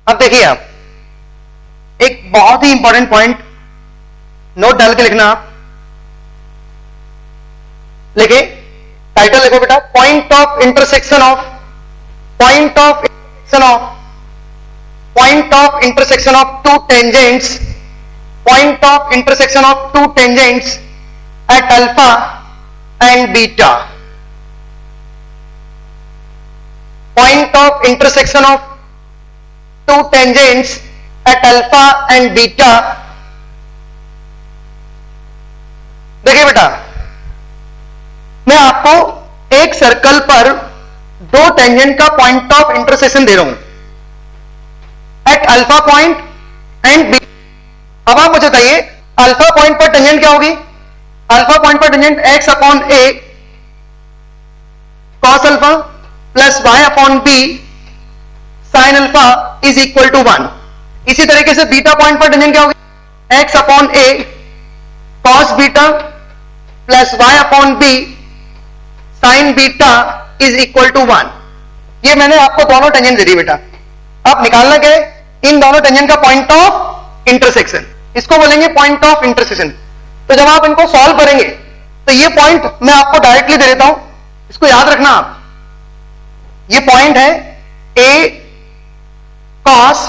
अब देखिए आप एक बहुत ही इंपॉर्टेंट पॉइंट नोट डाल के लिखना। आप लिखे, टाइटल लिखो बेटा, point of intersection of to tangents at alpha and beta. Point of intersection of two tangents at alpha and beta. देखिए बेटा, मैं आपको एक सर्कल पर दो टेंजेंट का पॉइंट ऑफ इंटरसेक्शन दे रहा हूं at alpha point and beta. अब आप मुझे बताइए अल्फा पॉइंट पर टेंजेंट क्या होगी? अल्फा पॉइंट पर tangent x upon a cos alpha plus y upon b sin alpha is equal to 1। इसी तरीके से बीटा पॉइंट पर टेंजेंट क्या होगी? x upon a cos beta plus y upon b sin beta is equal to 1। ये मैंने आपको दोनों टेंजेंट दे दी बेटा। अब निकालना क्या है? इन दोनों टेंजेंट का पॉइंट ऑफ इंटरसेक्शन, इसको बोलेंगे पॉइंट ऑफ इंटरसेक्शन। तो जब आप इनको सॉल्व करेंगे तो ये पॉइंट मैं आपको डायरेक्टली दे देता हूं, इसको याद रखना आप। ये पॉइंट है a cos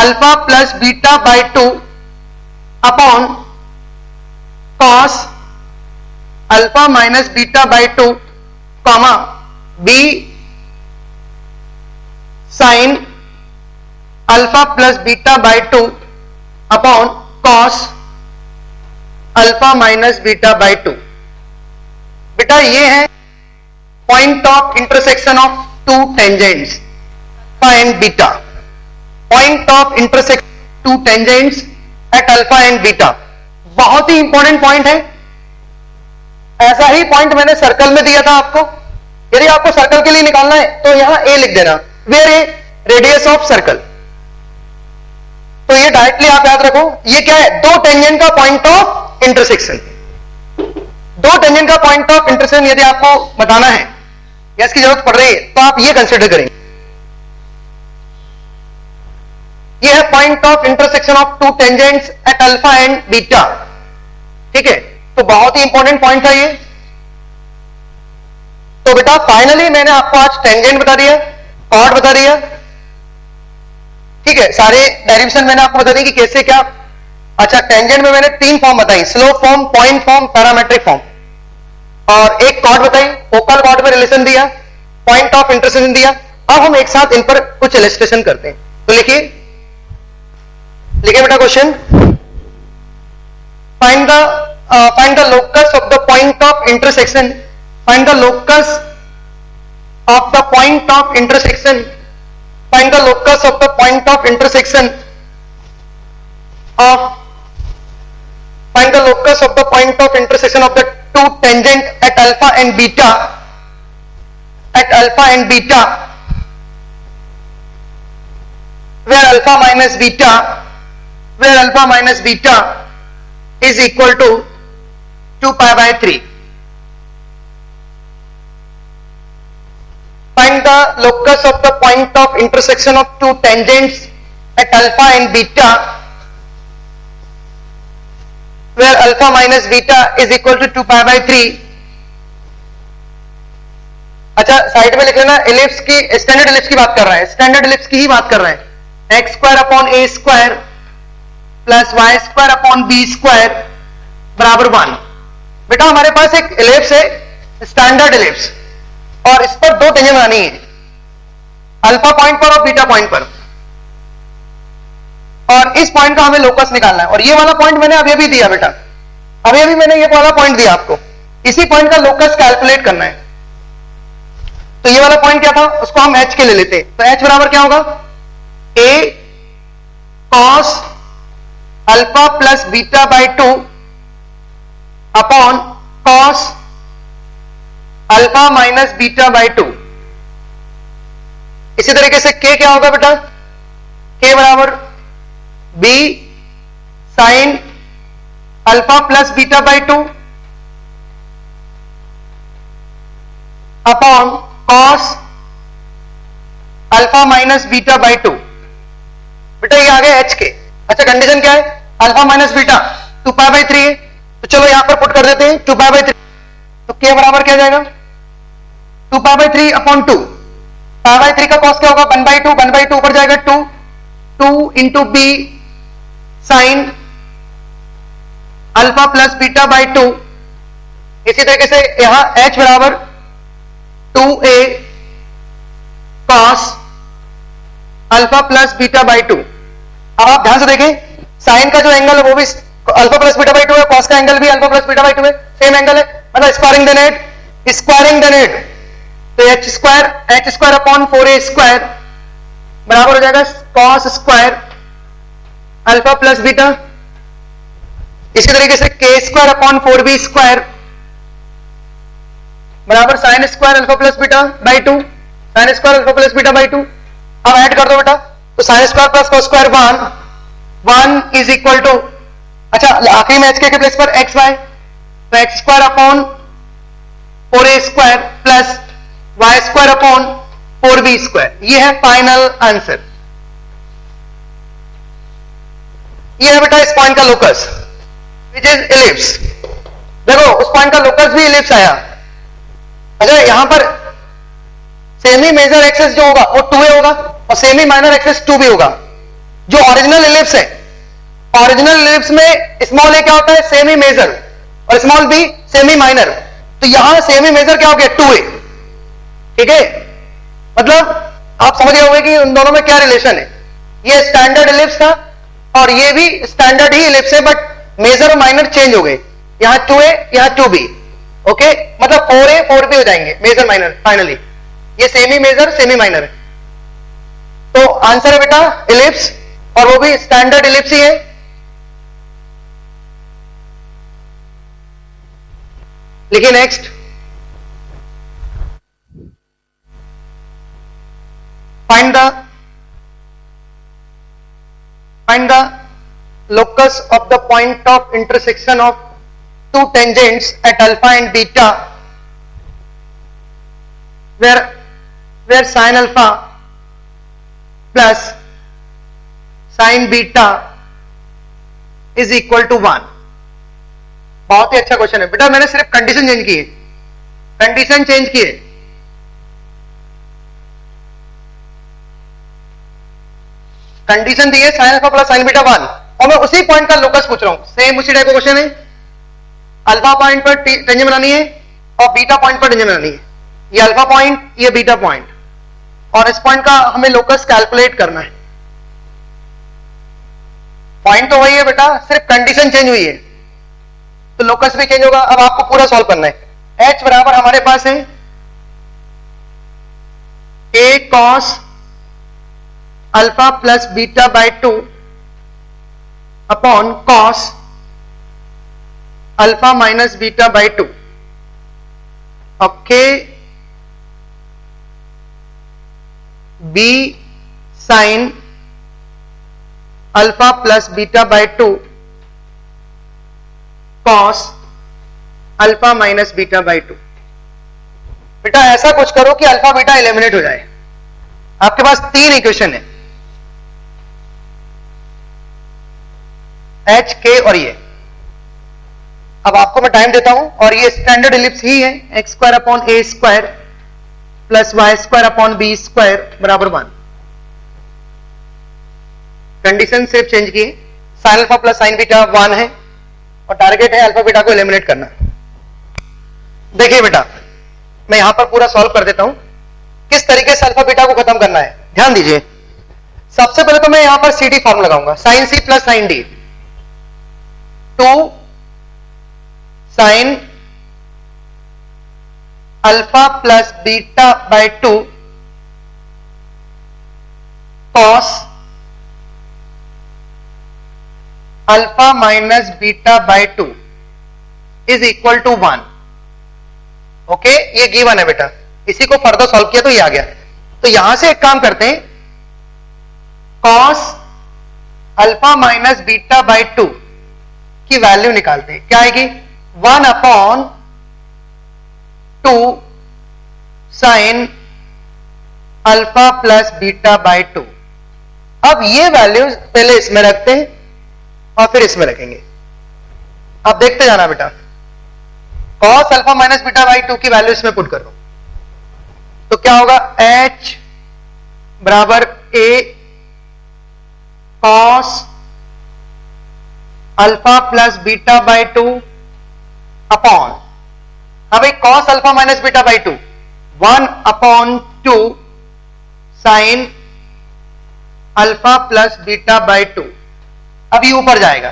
alpha plus beta by 2 upon cos alpha minus beta by 2 comma b sign alpha plus beta by 2 upon cos alpha minus beta by 2। बेटा ये है point of intersection of to tangents alpha and beta. Point of intersection to tangents at alpha and beta, बहुत ही important point है। ऐसा ही point मैंने circle में दिया था आपको। यदि आपको सर्कल के लिए निकालना है तो यहां a लिख देना, where A radius of circle. तो ये डायरेक्टली आप याद रखो, ये क्या है? दो टेंजेंट का पॉइंट ऑफ इंटरसेक्शन। दो टेंजेंट का पॉइंट ऑफ इंटरसेक्शन यदि आपको बताना है या इसकी जरूरत पड़ रही है तो आप ये कंसीडर करेंगे। ये है point of intersection of to tangents at alpha and beta. ठीक है, तो बहुत ही इंपॉर्टेंट पॉइंट है ये। तो बेटा फाइनली मैंने आपको आज टेंजेंट बता दिया, कॉर्ड बता दिया। ठीक है, सारे डेरिवेशन मैंने आपको बता दी कि कैसे क्या। अच्छा, टेंजेंट में मैंने तीन फॉर्म बताई, slope form, point form, parametric form, और एक कॉर्ड बताई, फोकल कॉर्ड में रिलेशन दिया, पॉइंट ऑफ इंटरसेक्शन दिया। अब हम एक साथ इन पर कुछ इलस्ट्रेशन करते हैं। तो लिखिए बेटा question, find the locus of the point of intersection, find the locus of the point of intersection, find the locus of the point of intersection of find the locus of the point of intersection of the two tangent at alpha and beta, at alpha and beta, where alpha minus beta, where alpha minus beta is equal to 2 pi by 3. Find the locus of the point of intersection of two tangents at alpha and beta where alpha minus beta is equal to 2 pi by 3. अच्छा, side में लिख लेना, ellipse की, standard ellipse की बात कर रहा है, स्टैंडर्ड एलिप्स की ही बात कर रहे हैं। एक्स स्क्वायर अपॉन ए square plus Y square upon B square बराबर 1। बेटा हमारे पास एक एलिप्स है, स्टैंडर्ड एलिप्स, और इस पर दो टेंजेंट बनानी है, अल्फा पॉइंट पर और बीटा पॉइंट पर, और इस पॉइंट का हमें लोकस निकालना है। और ये वाला पॉइंट मैंने अभी अभी दिया बेटा, अभी अभी मैंने ये वाला पॉइंट दिया आपको, इसी पॉइंट का लोकस कैलकुलेट करना है। तो ये वाला पॉइंट क्या था, उसको हम h के ले लेते। तो h बराबर क्या होगा? a cos alpha plus beta by 2 upon cos alpha minus beta by 2। इसी तरीके से k क्या होगा बेटा? k बराबर b sign alpha plus beta by 2 upon cos alpha minus beta by 2। बेटा ये आ गया एच के। अच्छा कंडीशन क्या है, अल्फा माइनस बीटा 2π/3 है, तो चलो यहां पर पुट कर देते हैं 2π/3, तो के बराबर क्या जाएगा 2π/3 अपॉन 2, π/3 का कॉस क्या होगा 1/2, 1/2 ऊपर जाएगा 2, 2 into B sine alpha plus beta by 2। इसी तरीके से यहां h बराबर 2a cos alpha plus beta by 2। अब आप ध्यान से देखें साइन का जो एंगल है वो भी अल्फा प्लस बीटा बाई 2 है, कॉस का एंगल भी अल्फा प्लस बीटा बाई 2 है, सेम एंगल है, मतलब स्क्वायरिंग द नेट, तो h square upon 4a square बराबर हो जाएगा cos square alpha plus beta. इसी तरीके से k square upon 4b square बराबर sine square alpha plus beta by 2, sine square alpha plus beta by 2। अब ऐड कर दो बेटा, तो sine square plus cos square 1 is equal to, अच्छा आखिरी में h के प्लेस पर एक्स वाई, तो x square upon 4a square plus Y square upon 4b square. ये है फाइनल आंसर। ये है बेटा इस पॉइंट का लोकस विच इज इलिप्स। देखो उस पॉइंट का लोकस भी इलिप्स आया। अच्छा यहां पर सेमी मेजर एक्सेस जो होगा वो 2a होगा और सेमी माइनर एक्सेस 2b होगा। जो ओरिजिनल इलिप्स है, ओरिजिनल इलिप्स में स्मॉल ए क्या होता है सेमी मेजर और स्मॉल बी सेमी माइनर, तो यहां सेमी मेजर क्या हो गया 2a, ठीक है। मतलब आप समझ गए होंगे कि उन दोनों में क्या रिलेशन है। ये स्टैंडर्ड इलिप्स था और ये भी स्टैंडर्ड ही इलिप्स है, बट मेजर और माइनर चेंज हो गए, यहां 2a यहां 2b, ओके, मतलब 4a 4b हो जाएंगे मेजर माइनर फाइनली। ये सेमी मेजर सेमी माइनर है, तो आंसर है बेटा इलिप्स और वो भी स्टैंडर्ड इलिप्स ही है। लिखिए next, find the locus of the point of intersection of two tangents at alpha and beta where sin alpha plus sin beta is equal to 1। बहुत ही अच्छा क्वेश्चन है बेटा, मैंने सिर्फ कंडीशन चेंज की है, कंडीशन चेंज की है। कंडीशन दी है sign alpha plus sine beta 1 और मैं उसी पॉइंट का लोकस पूछ रहा हूं। सेम उसी टाइप का क्वेश्चन है, अल्फा पॉइंट पर टेंजेंट बनानी है और बीटा पॉइंट पर टेंजेंट बनानी है। ये अल्फा पॉइंट ये बीटा पॉइंट, और इस पॉइंट का हमें लोकस कैलकुलेट करना है। पॉइंट तो वही है बेटा, सिर्फ कंडीशन चेंज हुई है, तो लोकस भी चेंज होगा। अब आपको पूरा सॉल्व करना है। h बराबर हमारे पास है a cos alpha plus beta by 2 upon cos alpha minus beta by 2, okay, B sine alpha plus beta by 2 cos alpha minus beta by 2। बेटा ऐसा कुछ करो कि अल्फा बीटा एलिमिनेट हो जाए। आपके पास 3 इक्वेशन है, एच के और ये। अब आपको मैं टाइम देता हूं, और ये स्टैंडर्ड इलिप्स ही है, एक्स स्क्वायर अपॉन ए square plus Y square upon B square बराबर 1। कंडीशन सिर्फ चेंज की, sine alpha plus sine beta 1 है और टारगेट है अल्फा बीटा को एलिमिनेट करना। देखिए बेटा मैं यहां पर पूरा सॉल्व कर देता हूं किस तरीके से अल्फा बीटा को खत्म करना है, ध्यान दीजिए। सबसे पहले तो मैं यहां पर सी डी फॉर्म लगाऊंगा, sine C plus sine D, 2 sine alpha plus beta by 2 cos alpha minus beta by 2 is equal to 1। Okay, ये गिवन है बेटा, इसी को फर्दर सॉल्व किया तो ये आ गया। तो यहां से एक काम करते हैं, cos alpha minus beta by 2 की वैल्यू निकालते हैं। क्या आएगी 1 upon 2 sine alpha plus beta by 2। अब ये वैल्यूज पहले इसमें रखते हैं और फिर इसमें रखेंगे। अब देखते जाना बेटा, cos alpha minus beta by 2 की वैल्यू इसमें पुट कर दो तो क्या होगा, h बराबर a cos alpha plus beta by 2 upon, अब भाई cos alpha minus beta by 2 1/2 sign alpha plus beta by 2। अब ये ऊपर जाएगा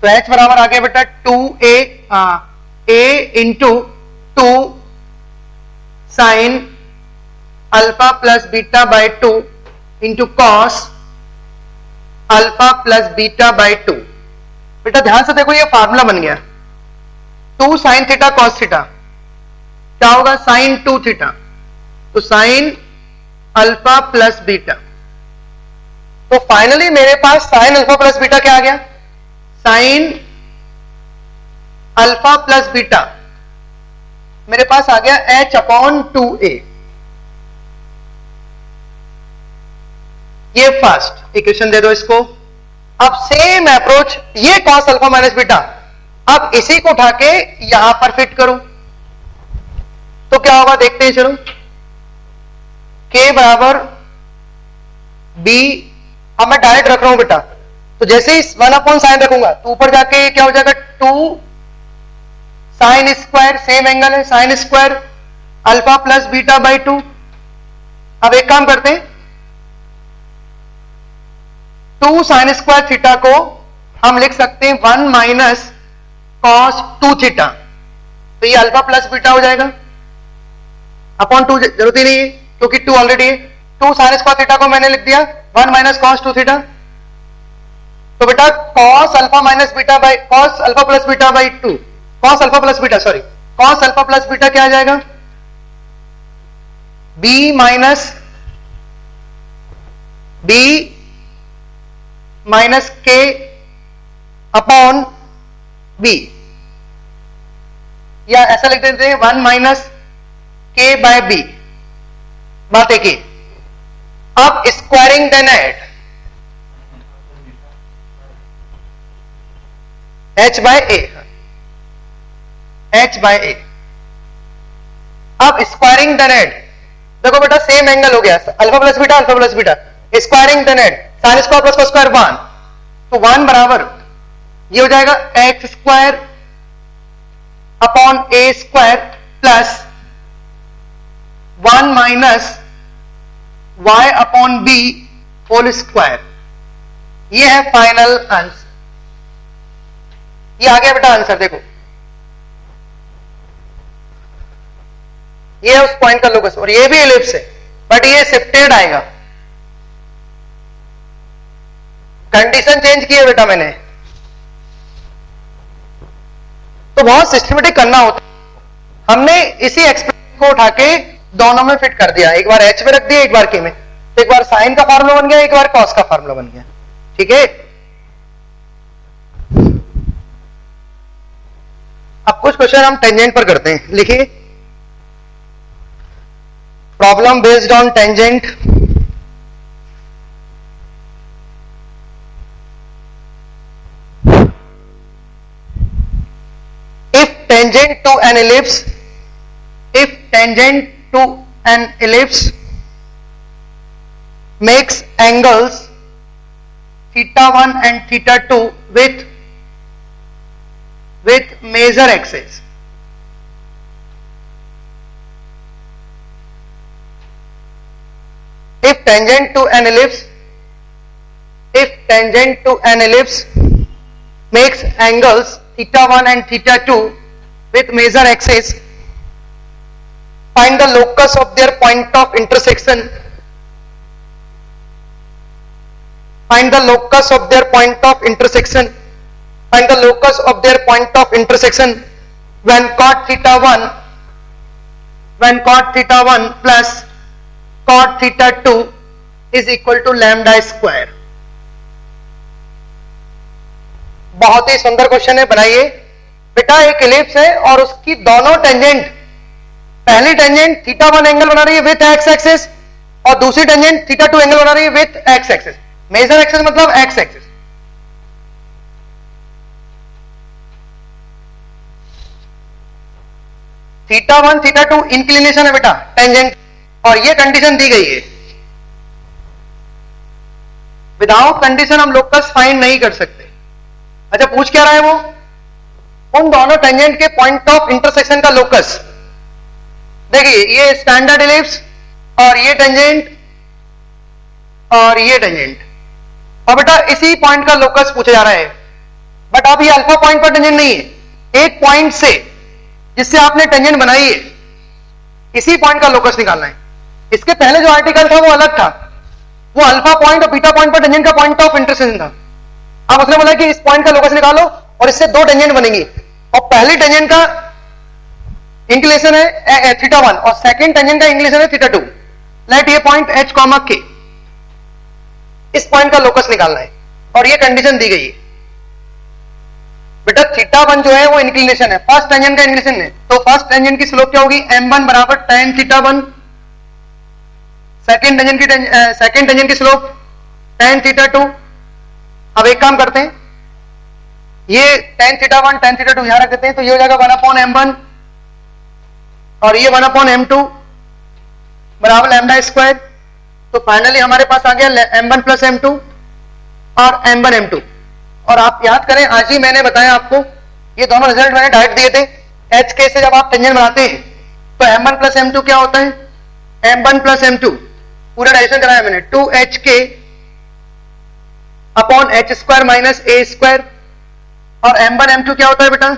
तो h बराबर आ गया बेटा 2a into 2 sine alpha plus beta by 2 into cos alpha plus beta by 2। बेटा ध्यान से देखो, ये फार्मूला बन गया 2 साइन थीटा कॉस थीटा, क्या होगा साइन 2 थीटा, तो साइन अल्फा प्लस बीटा। तो फाइनली मेरे पास साइन अल्फा प्लस बीटा क्या आ गया, साइन अल्फा प्लस बीटा मेरे पास आ गया h अपॉन 2a। ये फर्स्ट इक्वेशन दे दो इसको। अब सेम अप्रोच, ये cos अल्फा माइनस बीटा, अब इसी को उठा के यहां पर फिट करो तो क्या होगा देखते हैं, चलो k बराबर b। अब मैं डायरेक्ट रख रहा हूं बेटा, तो जैसे ही 1 अपॉन साइन रखूंगा तो ऊपर जाके क्या हो जाएगा 2 साइन स्क्वायर, सेम एंगल है sign square alpha plus beta by 2। अब एक काम करते हैं, 2 साइन स्क्वायर थीटा को हम लिख सकते हैं 1 माइनस कॉस 2 थीटा, तो ये अल्फा प्लस बीटा हो जाएगा। अपॉन 2 जरूरत ही नहीं है क्योंकि 2 ऑलरेडी है। 2 साइन स्क्वायर थीटा को मैंने लिख दिया 1 माइनस कॉस 2 थीटा, तो बेटा cos alpha minus beta by cos alpha plus beta by 2, cos alpha plus beta sorry cos alpha plus beta क्या आ जाएगा, b minus k upon b, या ऐसा लिख देते हैं 1 माइनस k बाय b। बात एक ही। अब squaring then add h by a, h by a। अब स्क्वायरिंग देन एड, देखो बेटा सेम एंगल हो गया alpha plus beta alpha plus beta, squaring then add sine square plus cos square 1, तो 1 बराबर ये हो जाएगा x square upon a square plus 1 minus y upon b whole square. ये है फाइनल आंसर। ये आ गया बेटा आंसर, देखो ये है उस पॉइंट का लोकस और ये भी एलिप्स है बट ये शिफ्टेड आएगा। कंडीशन चेंज की है बेटा मैंने, तो बहुत सिस्टमेटिक करना होता है। हमने इसी एक्सप्रेशन को उठा के दोनों में फिट कर दिया, एक बार h में रख दिया एक बार k में, एक बार साइन का फार्मूला बन गया एक बार कॉस का फार्मूला बन गया। ठीक है, अब कुछ क्वेश्चन हम टेंजेंट पर करते हैं। लिखिए problem based on tangent. If tangent to an ellipse, if tangent to an ellipse makes angles theta 1 and theta 2 with major axis, if tangent to an ellipse makes angles theta 1 and theta 2 with major axis, find the locus of their point of intersection. Find the locus of their point of intersection. Find the locus of their point of intersection when cot theta 1 plus cot theta 2 is equal to lambda square. बहुत ही सुंदर question है, बनाइए बेटा। एक ellipse है और उसकी दोनों टेंजेंट, पहली टेंजेंट थीटा 1 एंगल बना रही है विथ एक्स एक्सिस और दूसरी टेंजेंट थीटा 2 एंगल बना रही है with x axis. Major axis मतलब x axis. Theta 1 theta 2 inclination है बेटा, टेंजेंट, और ये कंडीशन दी गई है। विदाउट कंडीशन हम लोकस फाइंड नहीं कर सकते। अच्छा, पूछ क्या रहा है वो? उन दोनों टेंजेंट के पॉइंट ऑफ इंटरसेक्शन का लोकस। देखिए, ये स्टैंडर्ड इलिप्स और ये टेंजेंट और ये टेंजेंट, और बेटा इसी पॉइंट का लोकस पूछा जा रहा है। बट अब ये अल्फा पॉइंट पर टेंजेंट नहीं है, एक पॉइंट से जिससे आपने टेंजेंट बनाई है, इसी पॉइंट का लोकस निकालना है। इसके पहले जो आर्टिकल था वो अलग था, वो अल्फा पॉइंट और बीटा पॉइंट पर टेंजेंट का पॉइंट ऑफ इंटरसेक्शन था। अब उसने बोला कि इस पॉइंट का लोकस निकालो और इससे दो टेंजेंट बनेंगी, और पहली टेंजेंट का इंक्लिनेशन है थीटा 1 और सेकंड टेंजेंट का इंक्लिनेशन है थीटा 2। लेट ये पॉइंट एच कॉमा के, इस पॉइंट का लोकस निकालना है, और ये कंडीशन दी गई है। बेटा थीटा 1 जो है वो इंक्लिनेशन है, फर्स्ट टेंजेंट का इंक्लिनेशन है, तो फर्स्ट टेंजेंट की स्लोप क्या होगी? m1 बराबर tan थीटा 1। सेकंड टेंजेंट की स्लोप tan थीटा 2। अब एक काम करते हैं, ये tan थीटा 1 tan थीटा 2 यहां रख देते हैं, तो ये हो जाएगा 1/m1 और ये 1/m2 बराबर लैम्डा स्क्वायर। तो फाइनली हमारे पास आ गया m1 प्लस m2 और m1 m2। और आप याद करें, आज ही मैंने बताया आपको, ये दोनों रिजल्ट मैंने डायरेक्ट दिए थे। एच के से जब आप टेंजेंट बनाते हैं तो m1 प्लस m2 क्या होता है? m1 प्लस m2 पूरा डायरेक्शन कराया मैंने, 2hk upon h square minus a square. और m1 m2 क्या होता है बेटा?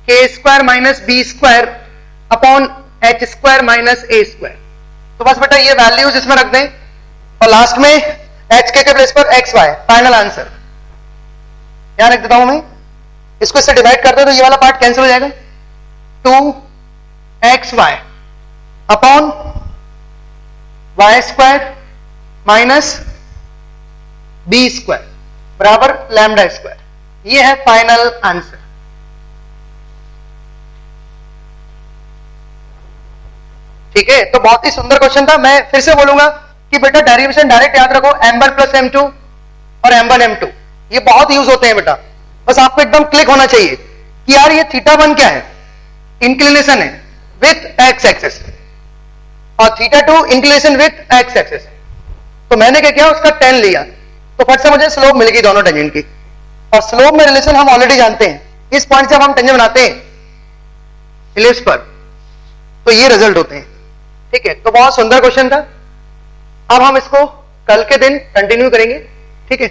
k square minus B square upon h square minus a square. तो बस बेटा ये वैल्यूज इसमें रख दें और लास्ट में एच के प्लेस पर एक्स वाई, फाइनल आंसर यहां रख देता हूं मैं। इसको इससे डिवाइड करते तो ये वाला पार्ट कैंसिल हो जाएगा, 2xy upon Y square minus B square बराबर लैम्डा स्क्वायर। ये है फाइनल आंसर। ठीक है, तो बहुत ही सुंदर क्वेश्चन था। मैं फिर से बोलूंगा कि बेटा डेरिवेशन डायरेक्ट याद रखो, m1 प्लस m2 और m1 m2, ये बहुत यूज होते हैं बेटा। बस आपको एकदम क्लिक होना चाहिए कि यार ये थीटा 1 क्या है? इंक्लिनेशन है विथ एक्स एक्सिस, और theta 2 inclination with x axis. तो मैंने क्या किया, उसका tan लिया, तो फट से मुझे स्लोप मिल गई दोनों टेंजेंट की। और स्लोप में रिलेशन हम ऑलरेडी जानते हैं, इस पॉइंट से हम टेंजेंट बनाते हैं इलिप्स पर, तो ये रिजल्ट होते हैं। ठीक है, तो बहुत सुंदर क्वेश्चन था। अब हम इसको कल के दिन कंटिन्यू करेंगे। ठीक है।